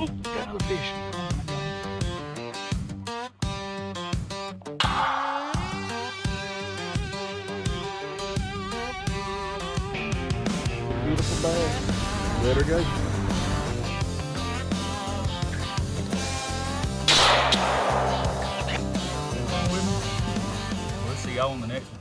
Oh, got another fish. Beautiful bag. Let her go. Let's see y'all on the next one.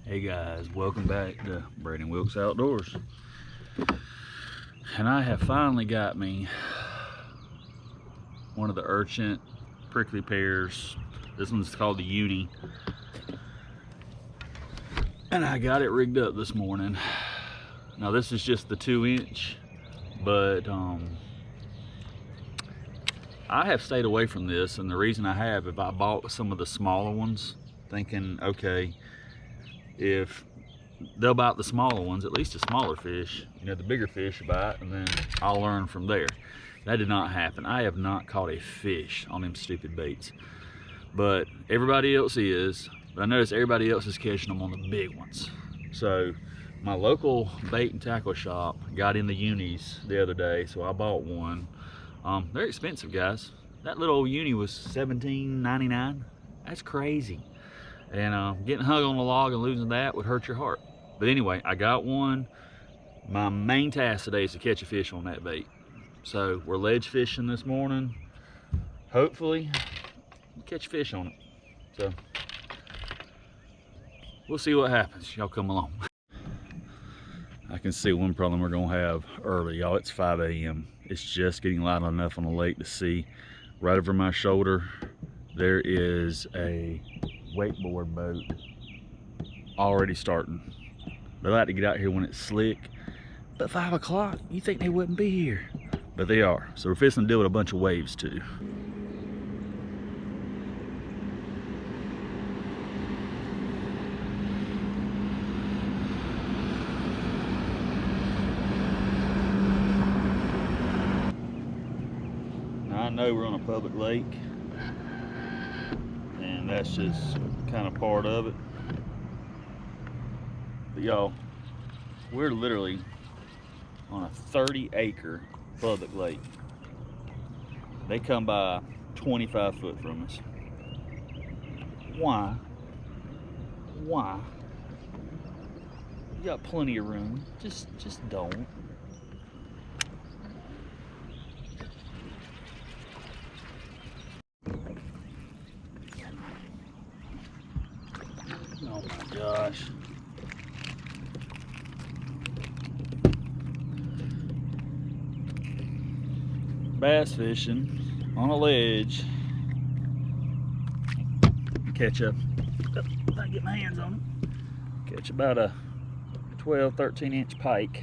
Hey guys, welcome back to Braden Wilkes Outdoors. And I have finally got me one of the Urchin prickly pears. This one's called the Uni. And I got it rigged up this morning. Now this is just the 2-inch, but I have stayed away from this, and the reason I have, if I bought some of the smaller ones, thinking, okay, if they'll bite the smaller ones, at least the smaller fish, you know, the bigger fish bite, and then I'll learn from there. That did not happen. I have not caught a fish on them stupid baits, but everybody else is. But I noticed everybody else is catching them on the big ones. So my local bait and tackle shop got in the Unis the other day, so I bought one. They're expensive, guys. That little old Uni was $17.99. That's crazy. And getting hung on a log and losing that would hurt your heart. But anyway, I got one. My main task today is to catch a fish on that bait. So we're ledge fishing this morning. Hopefully, catch fish on it. So we'll see what happens. Y'all come along. I can see one problem we're gonna have early, y'all. It's 5 a.m. It's just getting light enough on the lake to see. Right over my shoulder, there is a wakeboard boat already starting. They like to get out here when it's slick, but 5 o'clock, you think they wouldn't be here, but they are. So we're fixing to deal with a bunch of waves too. Now I know we're on a public lake, and that's just kind of part of it. But y'all, we're literally on a 30-acre public lake. They come by 25 foot from us. Why? Why? You got plenty of room. Just don't. Oh my gosh. Bass fishing on a ledge. Catch a, if I get my hands on it, catch about a 12, 13-inch pike.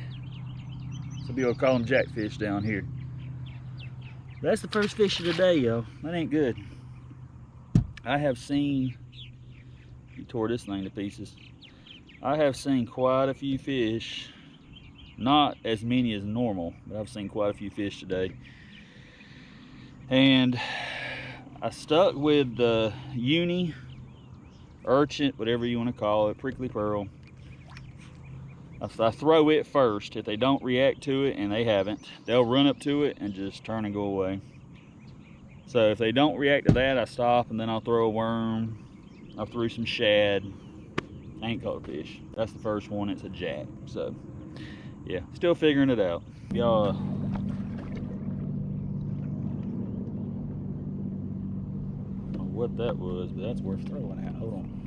Some people call them jackfish down here. That's the first fish of the day, yo. That ain't good. I have seen, you tore this thing to pieces. I have seen quite a few fish, not as many as normal, but I've seen quite a few fish today. And I stuck with the Uni, Urchin, whatever you want to call it, prickly pearl. I throw it first. If they don't react to it, and they haven't, they'll run up to it and just turn and go away. So if they don't react to that, I stop, and then I'll throw a worm. I threw some shad. I ain't caught a fish. That's the first one. It's a jack. So yeah, still figuring it out. Y'all, what that was, but that's worth throwing at. Hold on.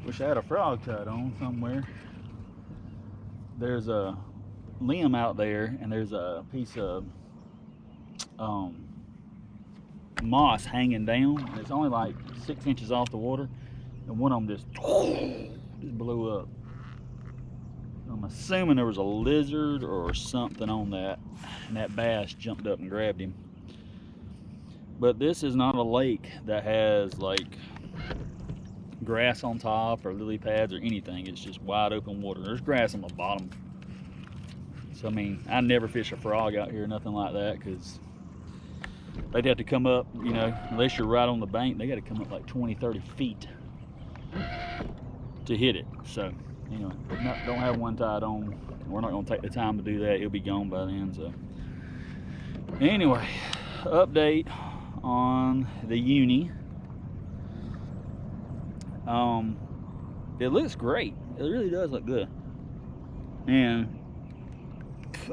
Wish I had a frog tied on somewhere. There's a limb out there, and there's a piece of moss hanging down. And it's only like 6 inches off the water, and one of them just blew up. I'm assuming there was a lizard or something on that, and that bass jumped up and grabbed him. But this is not a lake that has like grass on top or lily pads or anything. It's just wide open water. There's grass on the bottom. So I mean, I never fish a frog out here, nothing like that, because they'd have to come up, you know, unless you're right on the bank, they got to come up like 20-30 feet to hit it. So anyway, don't have one tied on. We're not going to take the time to do that. It'll be gone by then. So anyway, update on the Uni. It looks great. It really does look good, and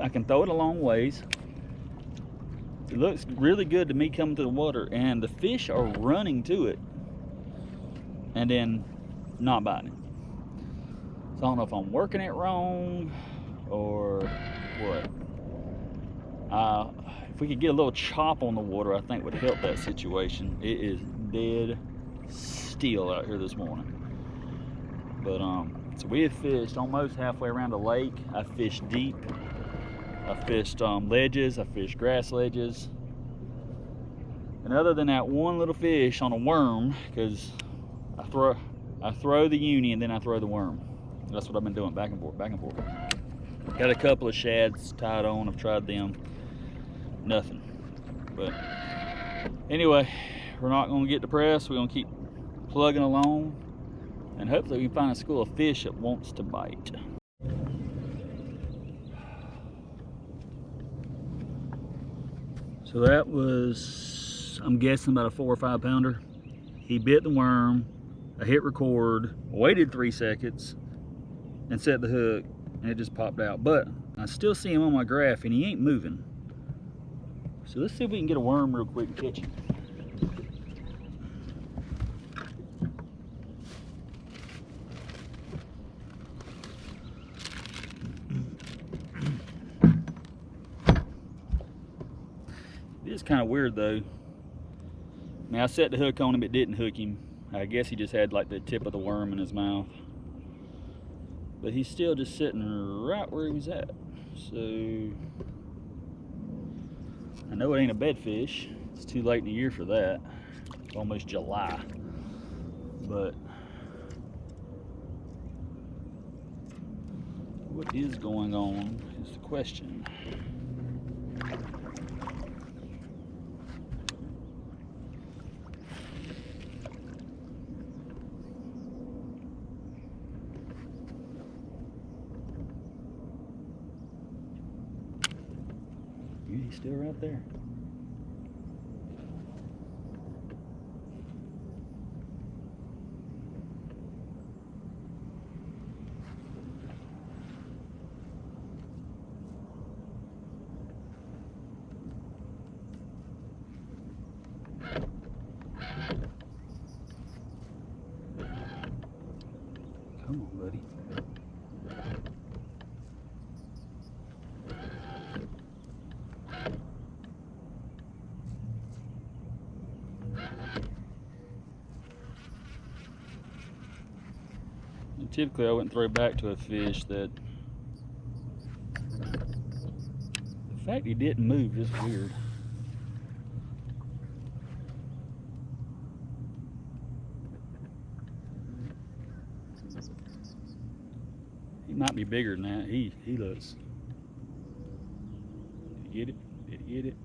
I can throw it a long ways. It looks really good to me coming to the water, and the fish are running to it and then not biting it. So I don't know if I'm working it wrong or what. If we could get a little chop on the water, I think would help that situation. It is dead still out here this morning. But so we have fished almost halfway around the lake. I fished deep. I fished ledges. I fished grass ledges. And other than that one little fish on a worm, because I throw the Uni and then I throw the worm. That's what I've been doing, back and forth, back and forth. Got a couple of shads tied on. I've tried them. Nothing. But anyway, we're not going to get depressed. We're going to keep plugging along, and hopefully we can find a school of fish that wants to bite. So that was, I'm guessing, about a 4 or 5 pounder. He bit the worm. I hit record, waited 3 seconds, and set the hook, and it just popped out. But I still see him on my graph, and he ain't moving. So let's see if we can get a worm real quick and catch him. It is kind of weird though. I mean, I set the hook on him, it didn't hook him. I guess he just had like the tip of the worm in his mouth. But he's still just sitting right where he was at. So I know it ain't a bedfish. It's too late in the year for that. It's almost July. But what is going on is the question. He's still right there. Come on, buddy. And typically I wouldn't throw back to a fish that, the fact he didn't move is weird. He might be bigger than that. He looks. Did he get it? Did he get it?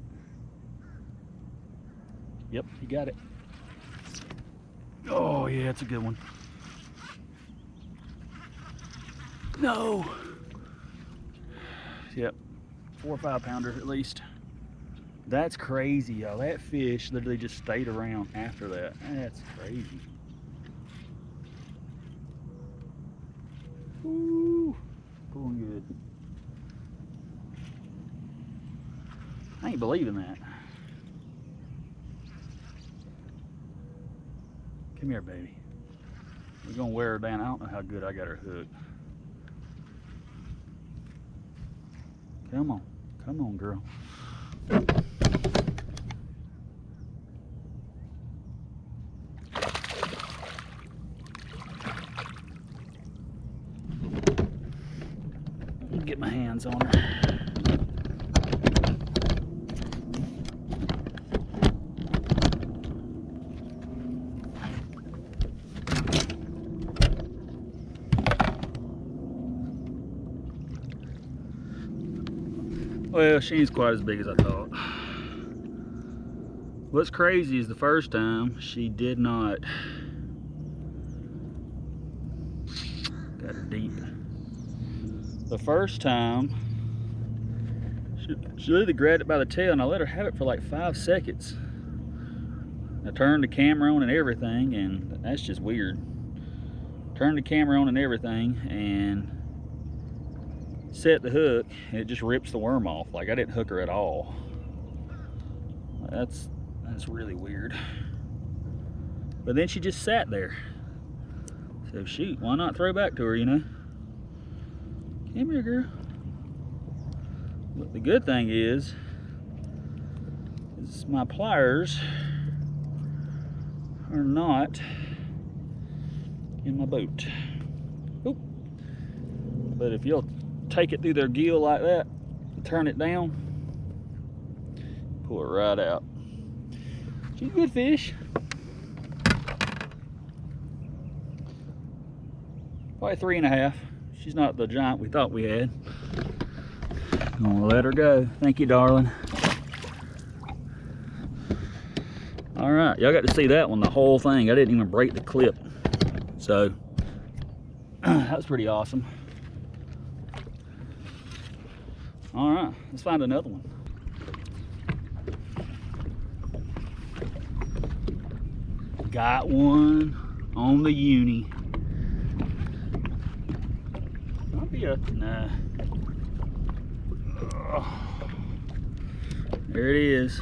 Yep, he got it. Oh yeah, it's a good one. No. Yep, 4 or 5 pounder at least. That's crazy, y'all. That fish literally just stayed around after that. That's crazy. Ooh, pulling good. I ain't believing that. Come here, baby. We're gonna wear her down. I don't know how good I got her hooked. Come on, girl. Let me get my hands on her. Well, she ain't quite as big as I thought. What's crazy is the first time she did not. Got her deep. The first time, she literally grabbed it by the tail and I let her have it for like 5 seconds. I turned the camera on and everything, and that's just weird. Turned the camera on and everything and set the hook, and it just rips the worm off. Like I didn't hook her at all. That's really weird. But then she just sat there. So shoot, why not throw back to her, you know? Come here, girl. But the good thing is my pliers are not in my boat. Oop. But if you'll take it through their gill like that, turn it down, pull it right out. She's a good fish. Probably 3.5. She's not the giant we thought we had. Gonna let her go. Thank you, darling. All right, y'all got to see that one, the whole thing. I didn't even break the clip. So, that was pretty awesome. All right, let's find another one. Got one on the Uni. Might be a, nah. There it is.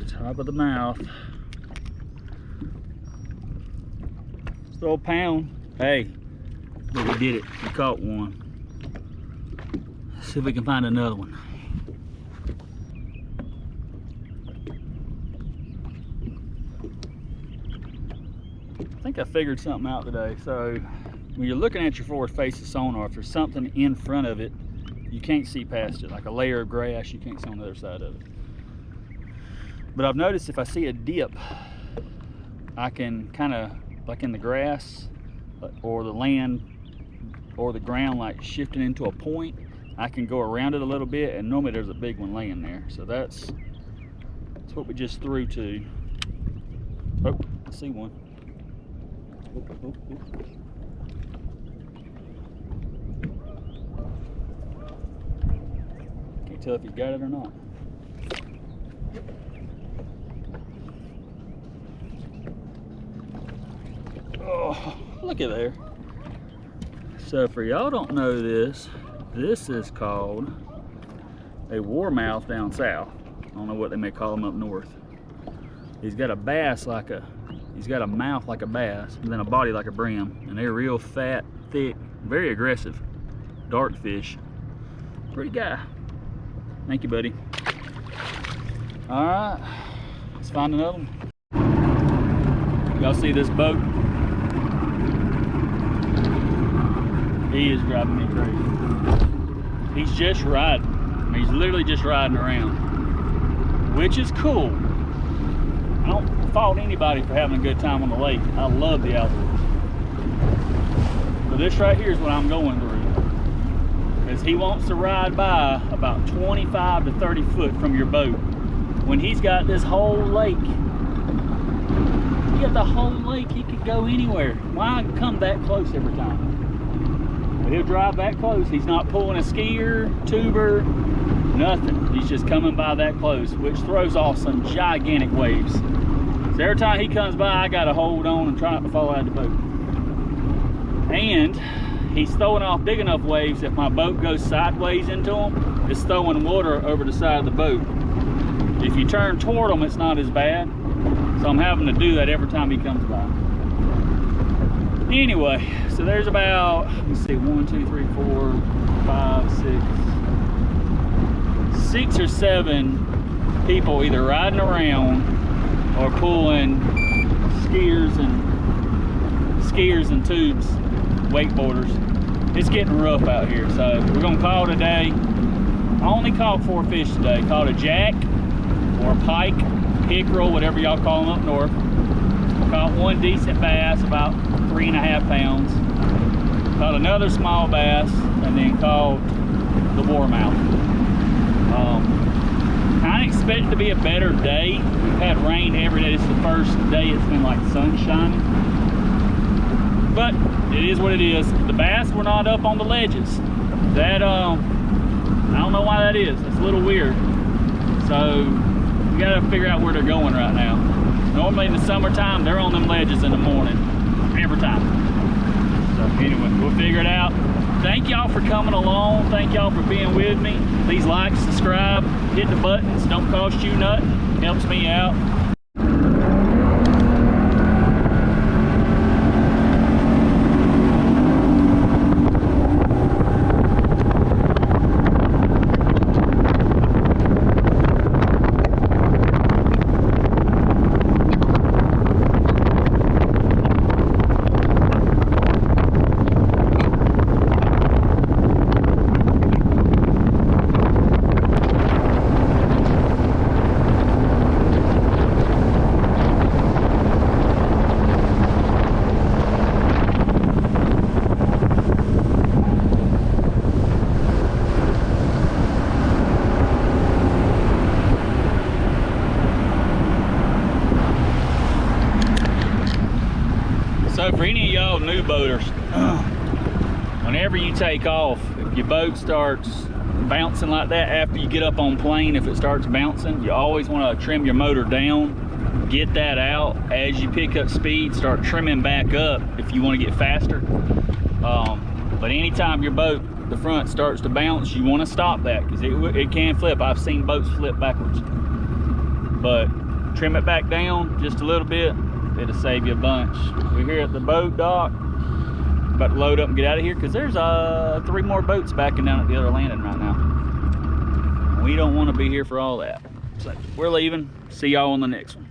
Top of the mouth. Just a little pound. Hey, but we did it. We caught one. Let's see if we can find another one. I think I figured something out today. So when you're looking at your forward facing sonar, if there's something in front of it, you can't see past it. Like a layer of grass, you can't see on the other side of it. But I've noticed if I see a dip, I can kind of, like in the grass or the land or the ground, like shifting into a point, I can go around it a little bit, and normally there's a big one laying there. So that's what we just threw to. Oh, I see one. Oh, oh, oh. Can't tell if you got it or not. Oh, look at there. So for y'all don't know this, this is called a warmouth down south. I don't know what they may call them up north. He's got a bass like a, he's got a mouth like a bass, and then a body like a brim, and they're real fat, thick, very aggressive, dark fish. Pretty guy. Thank you, buddy. All right, let's find another one. Y'all see this boat? He is driving me crazy. He's just riding. He's literally just riding around, which is cool. I don't fault anybody for having a good time on the lake. I love the outdoors. But this right here is what I'm going through. Because he wants to ride by about 25 to 30 foot from your boat when he's got this whole lake. He got the whole lake, he could go anywhere. Why come that close every time? But he'll drive that close. He's not pulling a skier, tuber, nothing. He's just coming by that close, which throws off some gigantic waves. So every time he comes by, I gotta hold on and try not to fall out of the boat. And he's throwing off big enough waves if my boat goes sideways into him, it's throwing water over the side of the boat. If you turn toward him, it's not as bad. So I'm having to do that every time he comes by. Anyway, so there's about, let me see, 1, 2, 3, 4, 5, 6 or 7 people either riding around or pulling skiers and tubes, wakeboarders. It's getting rough out here, so we're gonna call today. I only caught 4 fish today. Caught a jack or a pike, pickerel, whatever y'all call them up north. Caught 1 decent bass, about 3.5 pounds. Caught another small bass, and then caught the warmouth. I expect it to be a better day. We've had rain every day. This is the first day it's been like sunshine. But it is what it is. The bass were not up on the ledges. That I don't know why that is. It's a little weird. So we gotta figure out where they're going right now. Normally in the summertime, they're on them ledges in the morning, every time. So anyway, we'll figure it out. Thank y'all for coming along. Thank y'all for being with me. Please like, subscribe, hit the buttons. Don't cost you nothing. Helps me out. So for any of y'all new boaters, whenever you take off, if your boat starts bouncing like that after you get up on plane, if it starts bouncing, you always want to trim your motor down, get that out. As you pick up speed, start trimming back up if you want to get faster. But anytime your boat, the front starts to bounce, you want to stop that, because it can flip. I've seen boats flip backwards. But trim it back down just a little bit. It'll save you a bunch. We're here at the boat dock, about to load up and get out of here, because there's 3 more boats backing down at the other landing right now. We don't want to be here for all that. So we're leaving. See y'all on the next one.